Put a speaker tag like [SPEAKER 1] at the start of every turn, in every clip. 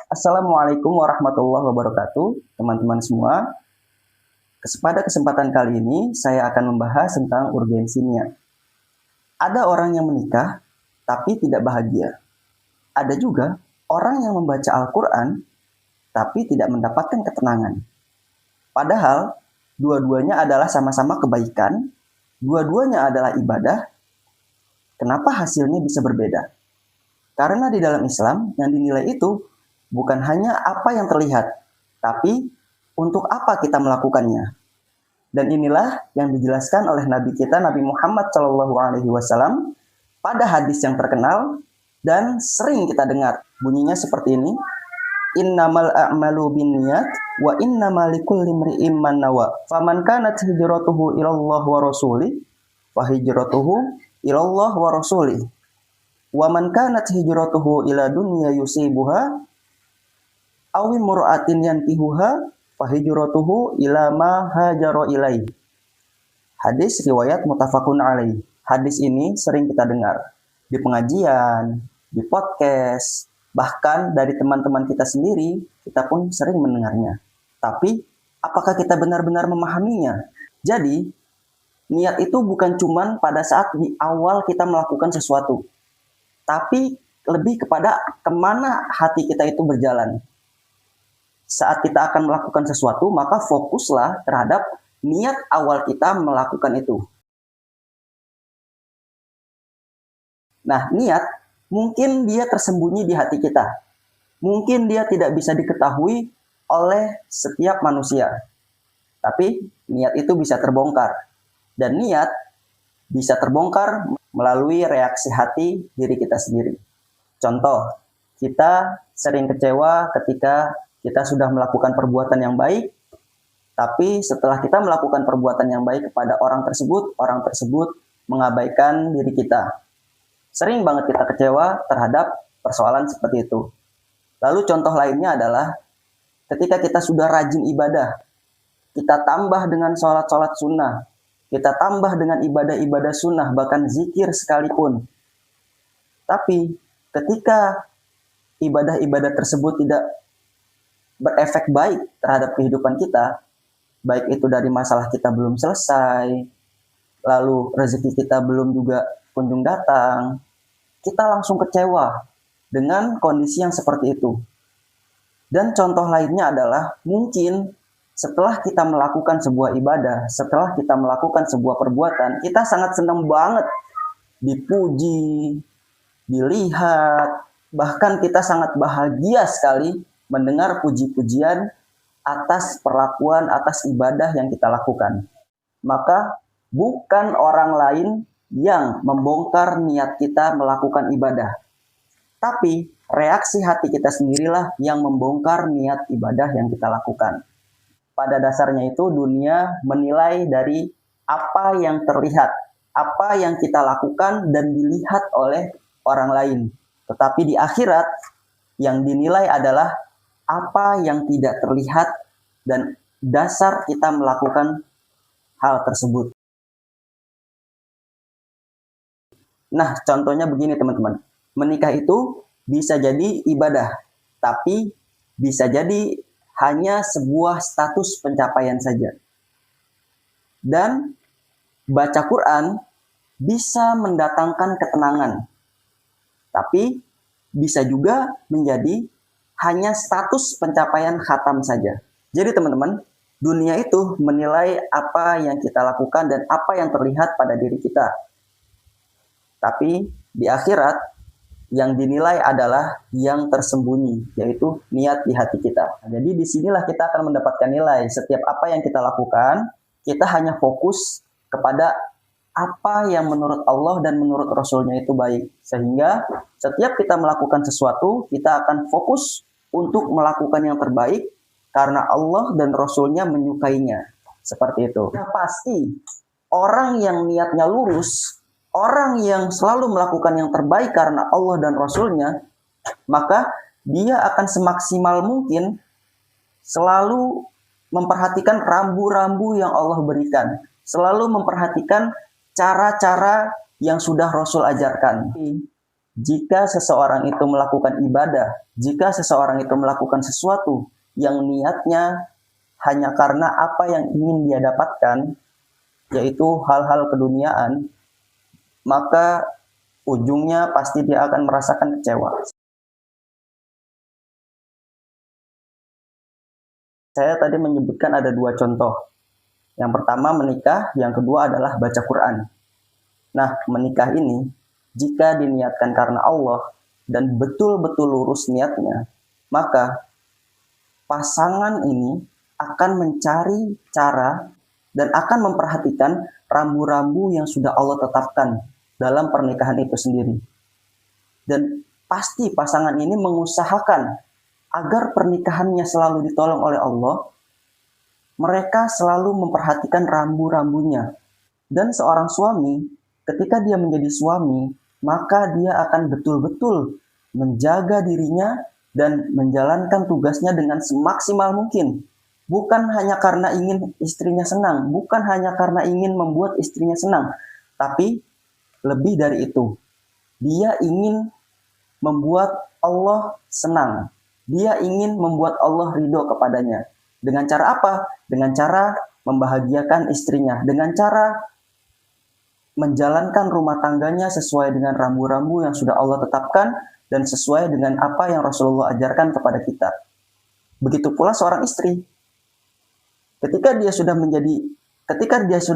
[SPEAKER 1] Assalamualaikum warahmatullahi wabarakatuh, teman-teman semua. Pada kesempatan kali ini, saya akan membahas tentang urgensinya. Ada orang yang menikah, tapi tidak bahagia. Ada juga orang yang membaca Al-Quran, tapi tidak mendapatkan ketenangan. Padahal, dua-duanya adalah sama-sama kebaikan, dua-duanya adalah ibadah. Kenapa hasilnya bisa berbeda? Karena di dalam Islam, yang dinilai itu bukan hanya apa yang terlihat, tapi untuk apa kita melakukannya. Dan inilah yang dijelaskan oleh Nabi kita, Nabi Muhammad SAW, pada hadis yang terkenal dan sering kita dengar. Bunyinya seperti ini: Innamal a'malu binniyat wa innamal likulli imri'in ma nawa. Faman kanat hijratuhu ilallah wa rasulih, fa hijratuhu ilallah wa rasulih. Wa man kanat hijratuhu ila dunya yusibuha awi mur'atin yantihuha fahijratuhu ila ma hajara ilaih. Hadis riwayat muttafaqun alaih. Hadis ini sering kita dengar di pengajian, di podcast, bahkan dari teman-teman kita sendiri, kita pun sering mendengarnya. Tapi, apakah kita benar-benar memahaminya? Jadi, niat itu bukan cuma pada saat di awal kita melakukan sesuatu, tapi lebih kepada kemana hati kita itu berjalan. Saat kita akan melakukan sesuatu, maka fokuslah terhadap niat awal kita melakukan itu. Nah, niat mungkin dia tersembunyi di hati kita. Mungkin dia tidak bisa diketahui oleh setiap manusia. Tapi niat itu bisa terbongkar. Dan niat bisa terbongkar melalui reaksi hati diri kita sendiri. Contoh, kita sering kecewa ketika kita sudah melakukan perbuatan yang baik, tapi setelah kita melakukan perbuatan yang baik kepada orang tersebut mengabaikan diri kita. Sering banget kita kecewa terhadap persoalan seperti itu. Lalu contoh lainnya adalah ketika kita sudah rajin ibadah, kita tambah dengan sholat-sholat sunnah, kita tambah dengan ibadah-ibadah sunnah, bahkan zikir sekalipun. Tapi ketika ibadah-ibadah tersebut tidak berefek baik terhadap kehidupan kita, baik itu dari masalah kita belum selesai, lalu rezeki kita belum juga kunjung datang, kita langsung kecewa dengan kondisi yang seperti itu. Dan contoh lainnya adalah mungkin setelah kita melakukan sebuah ibadah, setelah kita melakukan sebuah perbuatan, kita sangat senang banget dipuji, dilihat, bahkan kita sangat bahagia sekali mendengar puji-pujian atas perlakuan, atas ibadah yang kita lakukan. Maka bukan orang lain yang membongkar niat kita melakukan ibadah, tapi reaksi hati kita sendirilah yang membongkar niat ibadah yang kita lakukan. Pada dasarnya itu dunia menilai dari apa yang terlihat, apa yang kita lakukan dan dilihat oleh orang lain. Tetapi di akhirat yang dinilai adalah apa yang tidak terlihat dan dasar kita melakukan hal tersebut. Nah, contohnya begini teman-teman. Menikah itu bisa jadi ibadah, tapi bisa jadi hanya sebuah status pencapaian saja. Dan baca Quran bisa mendatangkan ketenangan, tapi bisa juga menjadi hanya status pencapaian khatam saja. Jadi teman-teman, dunia itu menilai apa yang kita lakukan dan apa yang terlihat pada diri kita. Tapi di akhirat, yang dinilai adalah yang tersembunyi, yaitu niat di hati kita. Jadi disinilah kita akan mendapatkan nilai. Setiap apa yang kita lakukan, kita hanya fokus kepada apa yang menurut Allah dan menurut Rasulnya itu baik. Sehingga setiap kita melakukan sesuatu, kita akan fokus untuk melakukan yang terbaik karena Allah dan Rasulnya menyukainya. Seperti itu. Nah, pasti orang yang niatnya lurus, orang yang selalu melakukan yang terbaik karena Allah dan Rasulnya, maka dia akan semaksimal mungkin selalu memperhatikan rambu-rambu yang Allah berikan. Selalu memperhatikan cara-cara yang sudah Rasul ajarkan. Jika seseorang itu melakukan ibadah, jika seseorang itu melakukan sesuatu yang niatnya hanya karena apa yang ingin dia dapatkan, yaitu hal-hal keduniaan, maka ujungnya pasti dia akan merasakan kecewa. Saya tadi menyebutkan ada dua contoh. Yang pertama menikah, yang kedua adalah baca Quran. Nah, menikah ini, jika diniatkan karena Allah dan betul-betul lurus niatnya, maka pasangan ini akan mencari cara dan akan memperhatikan rambu-rambu yang sudah Allah tetapkan dalam pernikahan itu sendiri. Dan pasti pasangan ini mengusahakan agar pernikahannya selalu ditolong oleh Allah. Mereka selalu memperhatikan rambu-rambunya. Dan seorang suami, ketika dia menjadi suami, maka dia akan betul-betul menjaga dirinya dan menjalankan tugasnya dengan semaksimal mungkin. Bukan hanya karena ingin istrinya senang, bukan hanya karena ingin membuat istrinya senang, tapi lebih dari itu. Dia ingin membuat Allah senang. Dia ingin membuat Allah ridho kepadanya. Dengan cara apa? Dengan cara membahagiakan istrinya. Dengan cara menjalankan rumah tangganya sesuai dengan rambu-rambu yang sudah Allah tetapkan dan sesuai dengan apa yang Rasulullah ajarkan kepada kita. Begitu pula seorang istri. Ketika dia sudah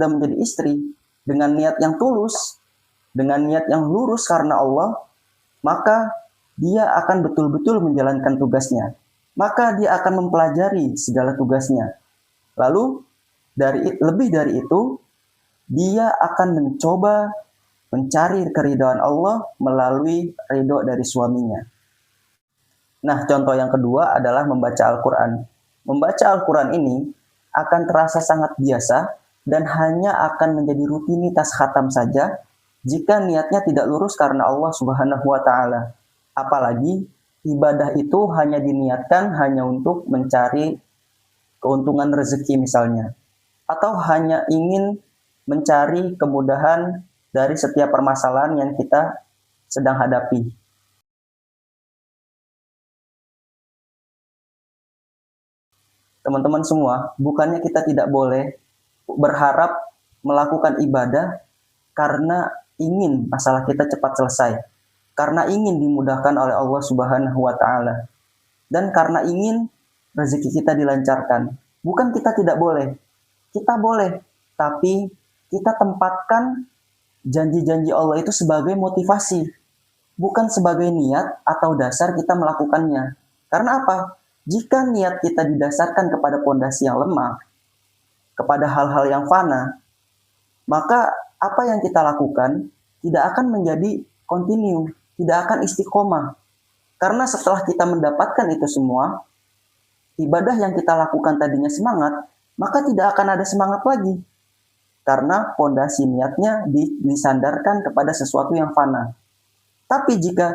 [SPEAKER 1] menjadi istri dengan niat yang tulus, dengan niat yang lurus karena Allah, maka dia akan betul-betul menjalankan tugasnya. Maka dia akan mempelajari segala tugasnya. Lalu lebih dari itu, dia akan mencoba mencari keridhaan Allah melalui ridho dari suaminya. Nah, contoh yang kedua adalah membaca Al-Quran. Membaca Al-Quran ini akan terasa sangat biasa dan hanya akan menjadi rutinitas khatam saja jika niatnya tidak lurus karena Allah Subhanahu wa Ta'ala. Apalagi ibadah itu hanya diniatkan hanya untuk mencari keuntungan rezeki misalnya, atau hanya ingin mencari kemudahan dari setiap permasalahan yang kita sedang hadapi. Teman-teman semua, bukannya kita tidak boleh berharap melakukan ibadah karena ingin masalah kita cepat selesai, karena ingin dimudahkan oleh Allah Subhanahu wa Ta'ala, dan karena ingin rezeki kita dilancarkan. Bukan kita tidak boleh, kita boleh, tapi kita tempatkan janji-janji Allah itu sebagai motivasi, bukan sebagai niat atau dasar kita melakukannya. Karena apa? Jika niat kita didasarkan kepada pondasi yang lemah, kepada hal-hal yang fana, maka apa yang kita lakukan tidak akan menjadi kontinu, tidak akan istiqomah. Karena setelah kita mendapatkan itu semua, ibadah yang kita lakukan tadinya semangat, maka tidak akan ada semangat lagi. Karena pondasi niatnya disandarkan kepada sesuatu yang fana. Tapi jika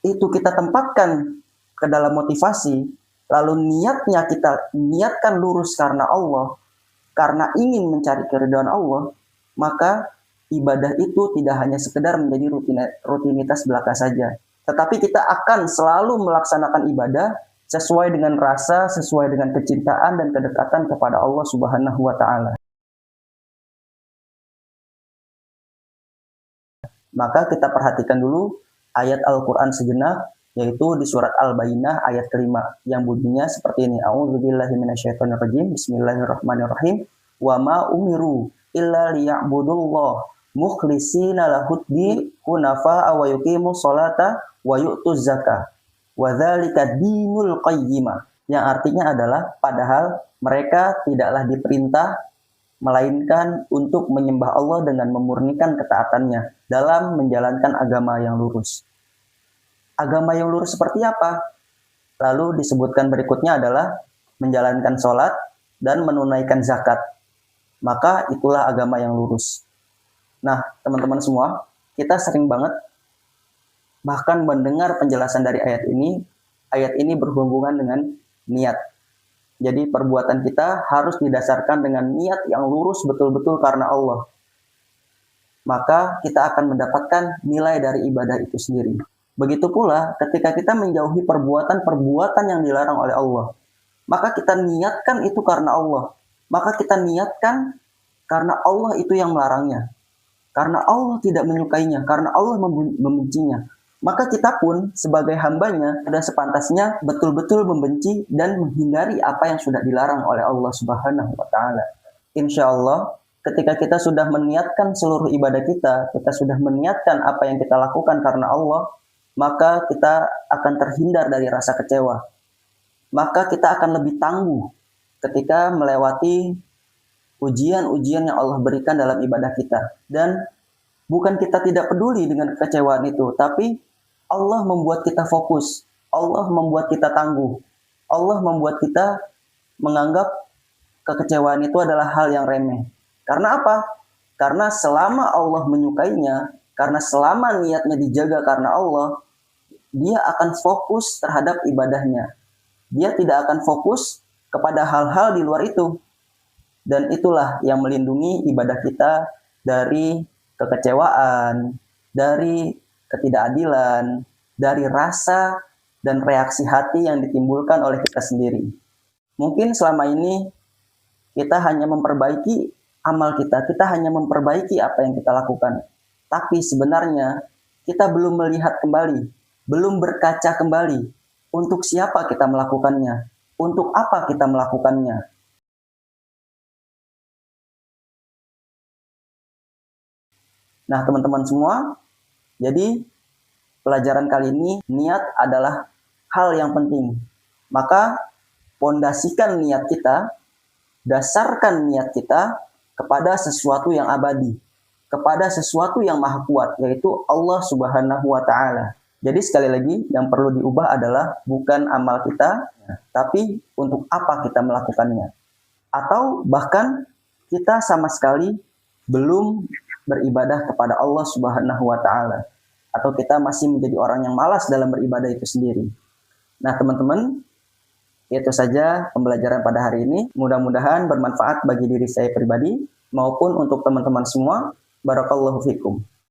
[SPEAKER 1] itu kita tempatkan ke dalam motivasi, lalu niatnya kita niatkan lurus karena Allah, karena ingin mencari keridhaan Allah, maka ibadah itu tidak hanya sekedar menjadi rutinitas belaka saja, tetapi kita akan selalu melaksanakan ibadah sesuai dengan rasa, sesuai dengan kecintaan dan kedekatan kepada Allah Subhanahu wa Ta'ala. Maka kita perhatikan dulu ayat Al-Quran sejenak, yaitu di surat Al-Bayyinah ayat kelima, yang bunyinya seperti ini. A'udzubillahi minasyaitonirrajim. Bismillahirrahmanirrahim. Wa ma umiru illa liya'budullah mukhlishina lahud-din hunafa'a wa yuqimus sholata wa yu'tuz zakah. Wa dzalika dinul qayyimah. Yang artinya adalah padahal mereka tidaklah diperintah melainkan untuk menyembah Allah dengan memurnikan ketaatannya dalam menjalankan agama yang lurus. Agama yang lurus seperti apa? Lalu disebutkan berikutnya adalah menjalankan sholat dan menunaikan zakat. Maka itulah agama yang lurus. Nah, teman-teman semua, kita sering banget bahkan mendengar penjelasan dari ayat ini berhubungan dengan niat. Jadi perbuatan kita harus didasarkan dengan niat yang lurus betul-betul karena Allah. maka kita akan mendapatkan nilai dari ibadah itu sendiri. Begitu pula ketika kita menjauhi perbuatan-perbuatan yang dilarang oleh Allah, maka kita niatkan itu karena Allah. Maka kita niatkan karena Allah itu yang melarangnya. Karena Allah tidak menyukainya, karena Allah membencinya. Maka kita pun sebagai hambanya sudah sepantasnya betul-betul membenci dan menghindari apa yang sudah dilarang oleh Allah Subhanahu wa Ta'ala. Insya Allah, ketika kita sudah meniatkan seluruh ibadah kita sudah meniatkan apa yang kita lakukan karena Allah, maka kita akan terhindar dari rasa kecewa. Maka kita akan lebih tangguh ketika melewati ujian-ujian yang Allah berikan dalam ibadah kita. Dan bukan kita tidak peduli dengan kekecewaan itu, tapi Allah membuat kita fokus. Allah membuat kita tangguh. Allah membuat kita menganggap kekecewaan itu adalah hal yang remeh. Karena apa? Karena selama Allah menyukainya, karena selama niatnya dijaga karena Allah, dia akan fokus terhadap ibadahnya. Dia tidak akan fokus kepada hal-hal di luar itu. Dan itulah yang melindungi ibadah kita dari kekecewaan, dari ketidakadilan, dari rasa dan reaksi hati yang ditimbulkan oleh kita sendiri. Mungkin selama ini kita hanya memperbaiki amal kita hanya memperbaiki apa yang kita lakukan. Tapi sebenarnya kita belum melihat kembali, belum berkaca kembali untuk siapa kita melakukannya, untuk apa kita melakukannya. Nah, teman-teman semua, jadi pelajaran kali ini niat adalah hal yang penting. Maka pondasikan niat kita, dasarkan niat kita kepada sesuatu yang abadi, kepada sesuatu yang maha kuat, yaitu Allah Subhanahu wa Ta'ala. Jadi sekali lagi yang perlu diubah adalah bukan amal kita, tapi untuk apa kita melakukannya. Atau bahkan kita sama sekali belum beribadah kepada Allah Subhanahu wa Ta'ala, atau kita masih menjadi orang yang malas dalam beribadah itu sendiri. Nah, teman-teman, itu saja pembelajaran pada hari ini. Mudah-mudahan bermanfaat bagi diri saya pribadi maupun untuk teman-teman semua. Barakallahu fikum.